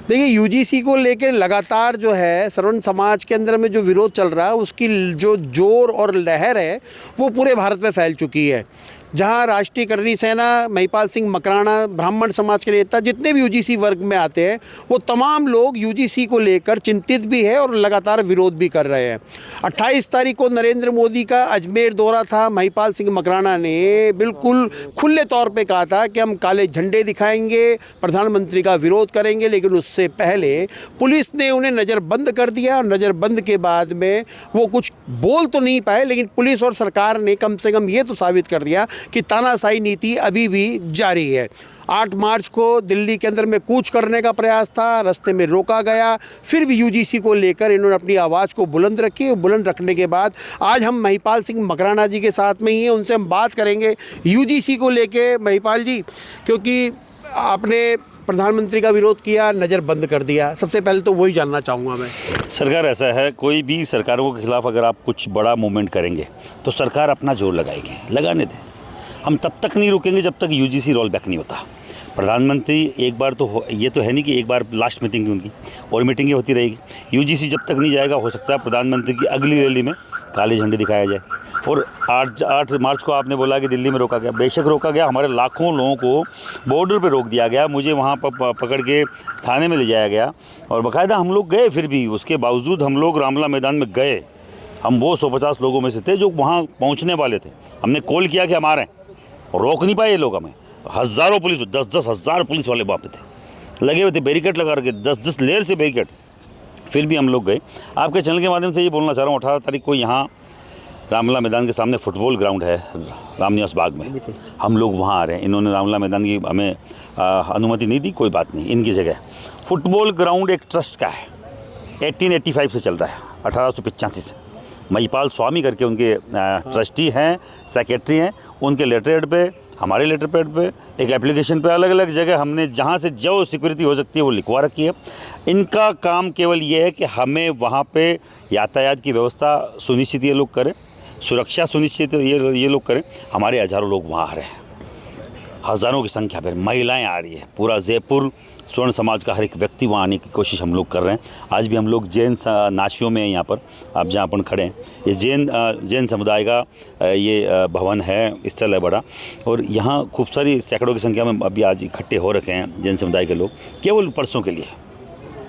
देखिए, यूजीसी को लेकर लगातार जो है श्रवण समाज के अंदर में जो विरोध चल रहा है, उसकी जो जोर और लहर है वो पूरे भारत में फैल चुकी है। जहां राष्ट्रीय करणी सेना, महिपाल सिंह मकराना, ब्राह्मण समाज के नेता, जितने भी यूजीसी वर्ग में आते हैं, वो तमाम लोग यूजीसी को लेकर चिंतित भी है और लगातार विरोध भी कर रहे हैं। 28 तारीख को नरेंद्र मोदी का अजमेर दौरा था। महिपाल सिंह मकराना ने बिल्कुल खुले तौर पे कहा था कि हम काले झंडे दिखाएंगे, प्रधानमंत्री का विरोध करेंगे, लेकिन उससे पहले पुलिस ने उन्हें नज़रबंद कर दिया। और नज़रबंद के बाद में वो कुछ बोल तो नहीं पाए, लेकिन पुलिस और सरकार ने कम से कम ये तो साबित कर दिया कि तानाशाही नीति अभी भी जारी है। 8 मार्च को दिल्ली के अंदर में कूच करने का प्रयास था, रास्ते में रोका गया, फिर भी यूजीसी को लेकर इन्होंने अपनी आवाज़ को बुलंद रखी। बुलंद रखने के बाद आज हम महिपाल सिंह मकराना जी के साथ में ही हैं, उनसे हम बात करेंगे यूजीसी को लेके। महिपाल जी, क्योंकि आपने प्रधानमंत्री का विरोध किया, नज़र बंद कर दिया, सबसे पहले तो वही जानना चाहूँगा मैं। सरकार ऐसा है, कोई भी सरकारों के खिलाफ अगर आप कुछ बड़ा मूवमेंट करेंगे तो सरकार अपना जोर लगाएगी, लगाने दें। हम तब तक नहीं रुकेंगे जब तक यूजीसी रोल बैक नहीं होता। प्रधानमंत्री एक बार तो ये तो है नहीं कि एक बार लास्ट मीटिंग की उनकी, और मीटिंगें होती रहेगी। यूजीसी जब तक नहीं जाएगा, हो सकता है प्रधानमंत्री की अगली रैली में काले झंडे दिखाया जाए। और 8 मार्च को आपने बोला कि दिल्ली में रोका गया, बेशक रोका गया, हमारे लाखों लोगों को बॉर्डर पे रोक दिया गया। मुझे वहाँ पर पकड़ के थाने में ले जाया गया और बाकायदा हम लोग गए, फिर भी उसके बावजूद हम लोग रामला मैदान में गए। हम वो 150 लोगों में से थे जो वहाँ पहुँचने वाले थे। हमने कॉल किया कि हम आ रहे हैं, और रोक नहीं पाए ये लोग हमें। हज़ारों पुलिस, 10-10 हज़ार पुलिस वाले वहाँ पे थे, लगे हुए थे, बैरिकेड लगा रखे, 10-10 लेयर से बैरिकेड। फिर भी हम लोग गए। आपके चैनल के माध्यम से ये बोलना चाह रहा हूँ, 18 तारीख को यहाँ रामला मैदान के सामने फुटबॉल ग्राउंड है, रामनिवास बाग में, हम लोग वहाँ आ रहे हैं। इन्होंने रामला मैदान की हमें अनुमति नहीं दी, कोई बात नहीं, इनकी जगह फुटबॉल ग्राउंड एक ट्रस्ट का है, 1885 से चल रहा है, 1885 से। महिपाल स्वामी करके उनके ट्रस्टी हैं, सेक्रेटरी हैं। उनके लेटर हेड पे, हमारे लेटर पैड पे, एक एप्लीकेशन पे, अलग अलग जगह हमने जहाँ से जो सिक्योरिटी हो सकती है वो लिखवा रखी है। इनका काम केवल ये है कि हमें वहाँ पे यातायात की व्यवस्था सुनिश्चित ये लोग करें, सुरक्षा सुनिश्चित ये लोग करें। हमारे हज़ारों लोग वहाँ आ रहे हैं, हज़ारों की संख्या में महिलाएं आ रही है। पूरा जयपुर स्वर्ण समाज का हर एक व्यक्ति वहाँ आने की कोशिश हम लोग कर रहे हैं। आज भी हम लोग जैन नाशियों में हैं, यहाँ पर आप जहाँ अपन खड़े हैं, ये जैन समुदाय का ये भवन है, स्थल है बड़ा, और यहाँ खूब सारी सैकड़ों की संख्या में अभी आज इकट्ठे हो रखे हैं जैन समुदाय के लोग। केवल परसों के लिए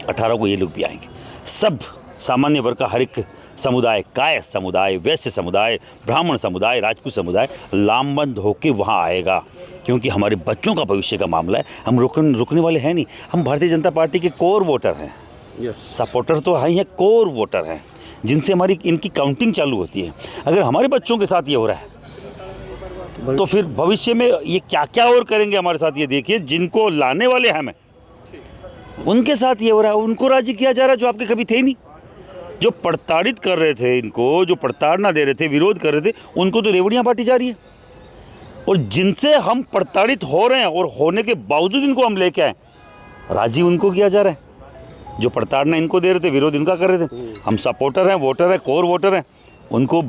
18 को ये लोग भी आएंगे। सब सामान्य वर्ग का हर एक समुदाय, कायस्थ समुदाय, वैश्य समुदाय, ब्राह्मण समुदाय, राजपूत समुदाय लामबंद होकर वहाँ आएगा, क्योंकि हमारे बच्चों का भविष्य का मामला है। हम रुकने वाले हैं नहीं। हम भारतीय जनता पार्टी के कोर वोटर हैं। सपोर्टर तो हैं, कोर वोटर हैं, जिनसे हमारी इनकी काउंटिंग चालू होती है। अगर हमारे बच्चों के साथ ये हो रहा है तो फिर भविष्य में ये क्या क्या और करेंगे हमारे साथ, ये देखिए। जिनको लाने वाले हैं हमें, उनके साथ ये हो रहा है। उनको राजी किया जा रहा है जो आपके कभी थे ही नहीं। जो प्रताड़ित कर रहे थे इनको, जो प्रताड़ना दे रहे थे, विरोध कर रहे थे, उनको तो रेवड़ियाँ बांटी जा रही है। और जिनसे हम प्रताड़ित हो रहे हैं और होने के बावजूद इनको हम लेके आए, राजी उनको किया जा रहा है। जो प्रताड़ना इनको दे रहे थे, विरोध इनका कर रहे थे। हम सपोर्टर हैं, वोटर हैं, कोर वोटर हैं, उनको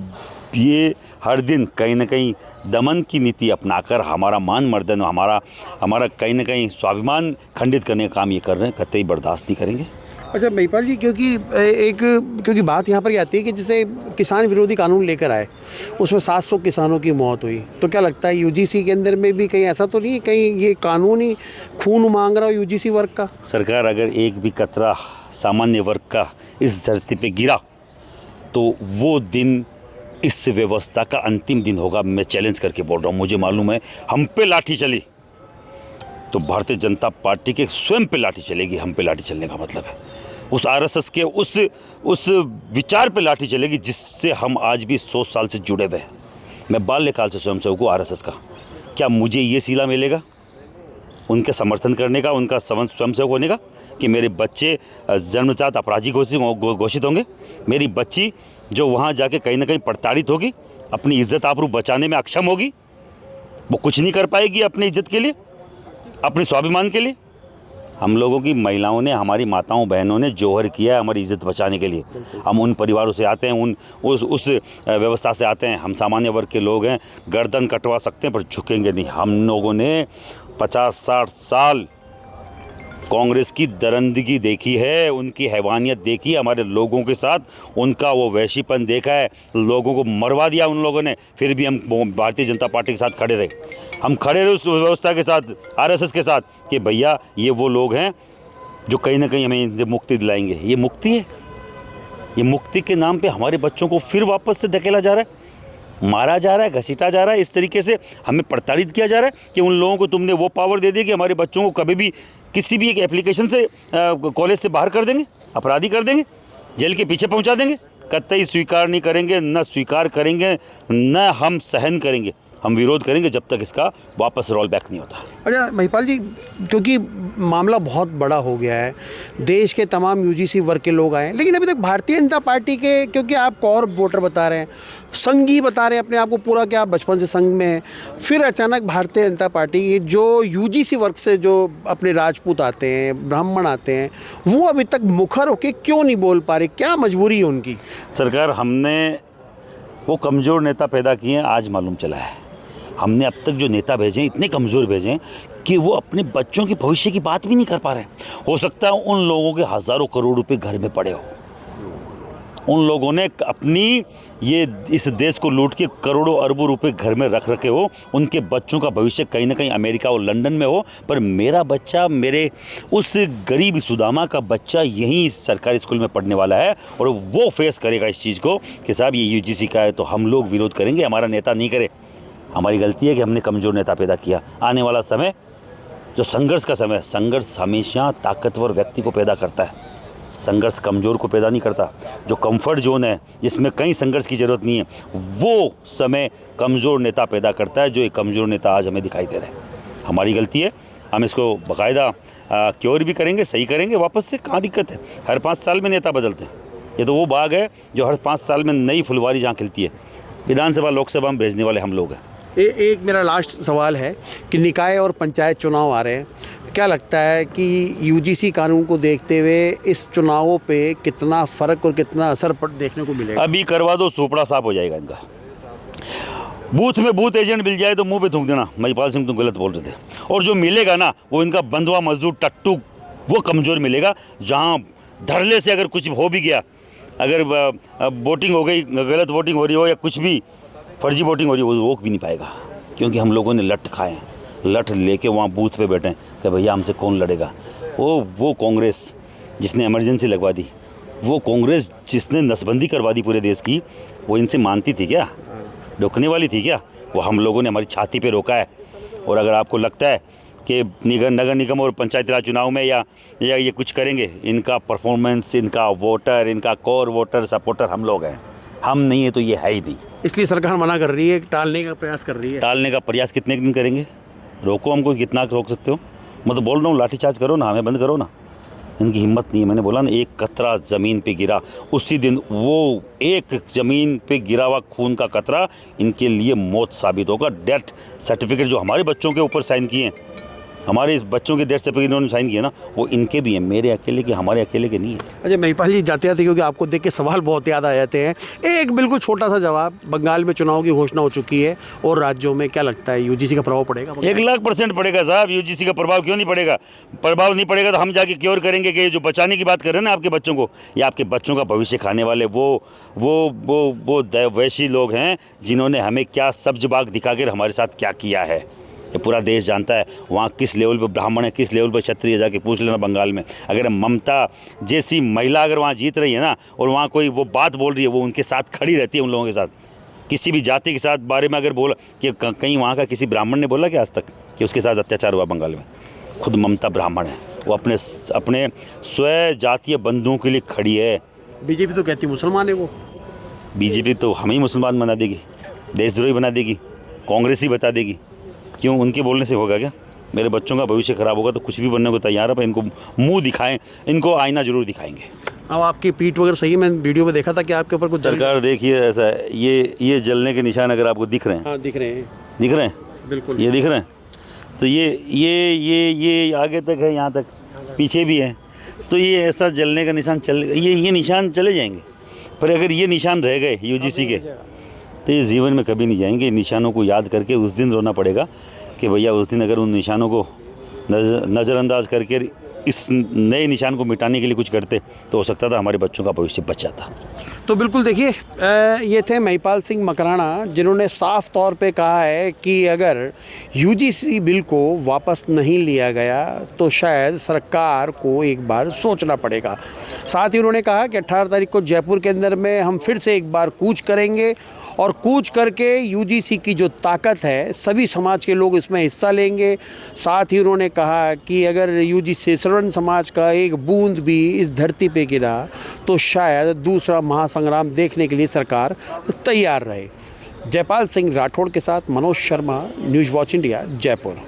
ये हर दिन कहीं ना कहीं दमन की नीति अपनाकर हमारा मान मर्दन, हमारा कहीं ना कहीं स्वाभिमान खंडित करने का काम ये कर रहे हैं। कतई बर्दाश्त नहीं करेंगे। अच्छा महिपाल जी, क्योंकि बात यहाँ पर ये आती है कि जैसे किसान विरोधी कानून लेकर आए, उसमें 700 किसानों की मौत हुई, तो क्या लगता है यूजीसी के अंदर में भी कहीं ऐसा तो नहीं है, कहीं ये कानून ही खून मांग रहा हो यूजीसी वर्ग का? सरकार, अगर एक भी कतरा सामान्य वर्ग का इस धरती पे गिरा तो वो दिन इस व्यवस्था का अंतिम दिन होगा। मैं चैलेंज करके बोल रहा हूँ। मुझे मालूम है, हम पे लाठी चली तो भारतीय जनता पार्टी के स्वयं पे लाठी चलेगी। हम पे लाठी चलने का मतलब है उस आरएसएस के उस विचार पे लाठी चलेगी जिससे हम आज भी 100 साल से जुड़े हुए हैं। मैं बाल्यकाल से स्वयंसेवक हूँ आरएसएस का। क्या मुझे ये सिला मिलेगा उनके समर्थन करने का, उनका स्वयंसेवक होने का, कि मेरे बच्चे जन्मजात अपराधी घोषित होंगे? मेरी बच्ची जो वहाँ जाके कहीं ना कहीं प्रताड़ित होगी, अपनी इज्जत आबरू बचाने में अक्षम होगी, वो कुछ नहीं कर पाएगी अपनी इज्जत के लिए, अपने स्वाभिमान के लिए? हम लोगों की महिलाओं ने, हमारी माताओं बहनों ने जोहर किया है हमारी इज्जत बचाने के लिए। हम उन परिवारों से आते हैं, उस व्यवस्था से आते हैं। हम सामान्य वर्ग के लोग हैं, गर्दन कटवा सकते हैं पर झुकेंगे नहीं। हम लोगों ने 50-60 साल कांग्रेस की दरंदगी देखी है, उनकी हैवानियत देखी है, हमारे लोगों के साथ उनका वो वैशीपन देखा है, लोगों को मरवा दिया उन लोगों ने, फिर भी हम भारतीय जनता पार्टी के साथ खड़े रहे। हम खड़े रहे उस व्यवस्था के साथ, आरएसएस के साथ, कि भैया ये वो लोग हैं जो कहीं ना कहीं हमें इनसे मुक्ति दिलाएंगे। ये मुक्ति है, ये मुक्ति के नाम पे हमारे बच्चों को फिर वापस से धकेला जा रहा है, मारा जा रहा है, घसीटा जा रहा है, इस तरीके से हमें प्रताड़ित किया जा रहा है कि उन लोगों को तुमने वो पावर दे दी कि हमारे बच्चों को कभी भी किसी भी एक एप्लीकेशन से कॉलेज से बाहर कर देंगे, अपराधी कर देंगे, जेल के पीछे पहुंचा देंगे। कतई स्वीकार नहीं करेंगे, न स्वीकार करेंगे, न हम सहन करेंगे, हम विरोध करेंगे जब तक इसका वापस रोल बैक नहीं होता। अच्छा महिपाल जी, क्योंकि मामला बहुत बड़ा हो गया है, देश के तमाम यूजीसी वर्ग के लोग आए हैं, लेकिन अभी तक भारतीय जनता पार्टी के, क्योंकि आप कौर वोटर बता रहे हैं, संघी बता रहे हैं अपने आप को पूरा, कि आप बचपन से संघ में हैं, फिर अचानक भारतीय जनता पार्टी, ये जो यूजीसी वर्ग से जो अपने राजपूत आते हैं, ब्राह्मण आते हैं, वो अभी तक मुखर होकर क्यों नहीं बोल पा रहे? क्या मजबूरी है उनकी? सरकार, हमने वो कमज़ोर नेता पैदा किए हैं, आज मालूम चला है। हमने अब तक जो नेता भेजे हैं इतने कमज़ोर भेजे हैं कि वो अपने बच्चों के भविष्य की बात भी नहीं कर पा रहे हैं। हो सकता है उन लोगों के हज़ारों करोड़ रुपए घर में पड़े हो, उन लोगों ने अपनी ये इस देश को लूट के करोड़ों अरबों रुपए घर में रख रखे हो, उनके बच्चों का भविष्य कहीं ना कहीं अमेरिका और लंदन में हो, पर मेरा बच्चा, मेरे उस गरीब सुदामा का बच्चा यहीं सरकारी स्कूल में पढ़ने वाला है, और वो फेस करेगा इस चीज़ को कि साहब ये यूजीसी का है तो हम लोग विरोध करेंगे, हमारा नेता नहीं करे। हमारी गलती है कि हमने कमज़ोर नेता पैदा किया। आने वाला समय जो संघर्ष का समय है, संघर्ष हमेशा ताकतवर व्यक्ति को पैदा करता है, संघर्ष कमज़ोर को पैदा नहीं करता। जो कंफर्ट जोन है जिसमें कहीं संघर्ष की ज़रूरत नहीं है, वो समय कमज़ोर नेता पैदा करता है, जो एक कमज़ोर नेता आज हमें दिखाई दे रहा है। हमारी गलती है, हम इसको बाकायदा क्योर भी करेंगे, सही करेंगे वापस से, कहाँ दिक्कत है। हर 5 साल में नेता बदलते हैं, ये तो वो बाग है जो हर 5 साल में नई फुलवारी जहाँ खिलती है। विधानसभा लोकसभा में भेजने वाले हम लोग हैं। एक मेरा लास्ट सवाल है कि निकाय और पंचायत चुनाव आ रहे हैं, क्या लगता है कि यूजीसी कानून को देखते हुए इस चुनावों पे कितना फ़र्क और कितना असर देखने को मिलेगा? अभी करवा दो, सोपड़ा साफ हो जाएगा इनका। बूथ में बूथ एजेंट मिल जाए तो मुंह पे थूक देना, महिपाल सिंह तुम गलत बोल रहे थे। और जो मिलेगा ना, वो इनका बंधुआ मजदूर टट्टू, वो कमज़ोर मिलेगा। जहाँ धरले से अगर कुछ हो भी गया, अगर वोटिंग हो गई, गलत वोटिंग हो रही हो या कुछ भी फर्जी वोटिंग हो रही है, वो रोक भी नहीं पाएगा, क्योंकि हम लोगों ने लठ खाए हैं, लठ लेके वहाँ बूथ पे बैठे हैं कि भैया हमसे कौन लड़ेगा। वो कांग्रेस जिसने इमरजेंसी लगवा दी, वो कांग्रेस जिसने नसबंदी करवा दी पूरे देश की, वो इनसे मानती थी क्या? रोकने वाली थी क्या? वो हम लोगों ने हमारी छाती पे रोका है। और अगर आपको लगता है कि नगर निगम और पंचायती राज चुनाव में या ये कुछ करेंगे, इनका परफॉर्मेंस, इनका वोटर, इनका कोर वोटर सपोर्टर हम लोग हैं, हम नहीं है तो ये है ही नहीं। इसलिए सरकार मना कर रही है, टालने का प्रयास कर रही है। टालने का प्रयास कितने दिन करेंगे? रोको हमको, कितना रोक सकते हो? मैं तो बोल रहा हूँ लाठीचार्ज करो ना, हमें बंद करो ना। इनकी हिम्मत नहीं है। मैंने बोला ना, एक कतरा ज़मीन पे गिरा, उसी दिन वो एक ज़मीन पे गिरा हुआ खून का कतरा इनके लिए मौत साबित होगा। डेथ सर्टिफिकेट जो हमारे बच्चों के ऊपर साइन किए हैं, हमारे इस बच्चों के डेथ सर्टिफिकेट इन्होंने साइन किया ना, वो इनके भी हैं, मेरे अकेले के, हमारे अकेले के नहीं है। अच्छा महिपाल जी, जाते जाते, क्योंकि आपको देख के सवाल बहुत याद आ जाते हैं, एक बिल्कुल छोटा सा जवाब, बंगाल में चुनाव की घोषणा हो चुकी है और राज्यों में, क्या लगता है यूजीसी का प्रभाव पड़ेगा? 1,00,000% पड़ेगा साहब। यूजीसी का प्रभाव क्यों नहीं पड़ेगा? प्रभाव नहीं पड़ेगा तो हम जाके क्योर करेंगे कि जो बचाने की बात कर रहे हैं ना आपके बच्चों को, या आपके बच्चों का भविष्य खाने वाले वो वैसी लोग हैं जिन्होंने हमें क्या सब्ज बाग दिखा कर हमारे साथ क्या किया है, ये पूरा देश जानता है। वहाँ किस लेवल पे ब्राह्मण है, किस लेवल पे क्षत्रिय, जाके पूछ लेना बंगाल में। अगर ममता जैसी महिला अगर वहाँ जीत रही है ना, और वहाँ कोई वो बात बोल रही है, वो उनके साथ खड़ी रहती है, उन लोगों के साथ। किसी भी जाति के साथ बारे में अगर बोला कि कहीं वहाँ का किसी ब्राह्मण ने बोला कि आज तक कि उसके साथ अत्याचार हुआ बंगाल में? खुद ममता ब्राह्मण है, वो अपने स्वयं जातीय बंधुओं के लिए खड़ी है। बीजेपी तो कहती है मुसलमान है वो। बीजेपी तो हमें ही मुसलमान बना देगी, देशद्रोही बना देगी, कांग्रेस ही बता देगी। क्यों? उनके बोलने से होगा क्या? मेरे बच्चों का भविष्य खराब होगा तो कुछ भी बनने को तैयार है, पर इनको मुंह दिखाएं, इनको आईना जरूर दिखाएंगे। अब आपकी पीठ वगैरह सही है? मैं वीडियो में देखा था कि आपके ऊपर कुछ सरकार देखिए, ऐसा है, ये जलने के निशान अगर आपको दिख रहे हैं, हाँ दिख रहे हैं, दिख रहे हैं, बिल्कुल ये दिख रहे हैं, तो ये आगे तक है, यहाँ तक पीछे भी है, तो ये ऐसा जलने का निशान ये निशान चले जाएंगे। पर अगर ये निशान रह गए यूजीसी के, तो ये जीवन में कभी नहीं जाएंगे। इन निशानों को याद करके उस दिन रोना पड़ेगा कि भैया उस दिन अगर उन निशानों को नज़रअंदाज करके इस नए निशान को मिटाने के लिए कुछ करते तो हो सकता था हमारे बच्चों का भविष्य बच जाता। तो बिल्कुल देखिए, ये थे महिपाल सिंह मकराना, जिन्होंने साफ तौर पे कहा है कि अगर यूजीसी बिल को वापस नहीं लिया गया तो शायद सरकार को एक बार सोचना पड़ेगा। साथ ही उन्होंने कहा कि 18 तारीख को जयपुर के अंदर में हम फिर से एक बार कूच करेंगे और कूच करके यूजीसी की जो ताकत है सभी समाज के लोग इसमें हिस्सा लेंगे। साथ ही उन्होंने कहा कि अगर यूजीसी सर्वन समाज का एक बूंद भी इस धरती पे गिरा तो शायद दूसरा महासंग्राम देखने के लिए सरकार तैयार रहे। जयपाल सिंह राठौड़ के साथ Manoj Sharma, news watch India, Jaipur.